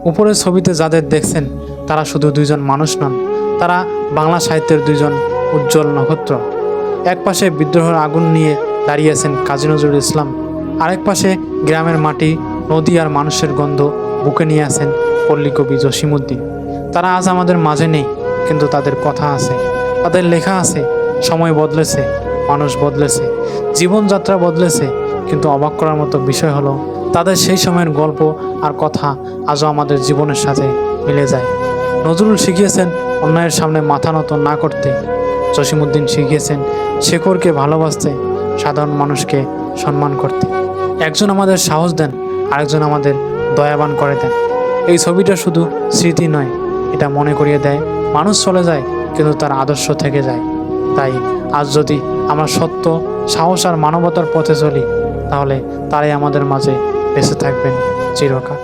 উপরের ছবিতে যাদের দেখছেন তারা শুধু দুইজন মানুষ নন, তারা বাংলা সাহিত্যের দুইজন উজ্জ্বল নক্ষত্র। এক পাশে বিদ্রোহের আগুন নিয়ে দাঁড়িয়েছেন কাজী নজরুল ইসলাম, আরেক পাশে গ্রামের মাটি, নদী আর মানুষের গন্ধ বুকে নিয়ে আছেন পল্লীকবি জসিমউদ্দিন। তারা আজ আমাদের মাঝে নেই, কিন্তু তাদের কথা আছে, তাদের লেখা আছে। সময় বদলেছে, মানুষ বদলেছে, জীবনযাত্রা বদলেছে, কিন্তু অবাক করার মতো বিষয় হলো তাদের সেই সময়ের গল্প আর কথা আজও আমাদের জীবনের সাথে মিলে যায়। নজরুল শিখিয়েছেন অন্যায়ের সামনে মাথা নত না করতে, জসিমউদ্দিন শিখিয়েছেন শেকড়কে ভালোবাসতে, সাধারণ মানুষকে সম্মান করতে। একজন আমাদের সাহস দেন, আরেকজন আমাদের দয়াবান করে দেন। এই ছবিটা শুধু স্মৃতি নয়, এটা মনে করিয়ে দেয় মানুষ চলে যায় কিন্তু তার আদর্শ থেকে যায়। তাই আজ যদি আমরা সত্য, সাহস আর মানবতার পথে চলি, তাহলে তারাই আমাদের মাঝে বেঁচে থাকবেন চিরকাল।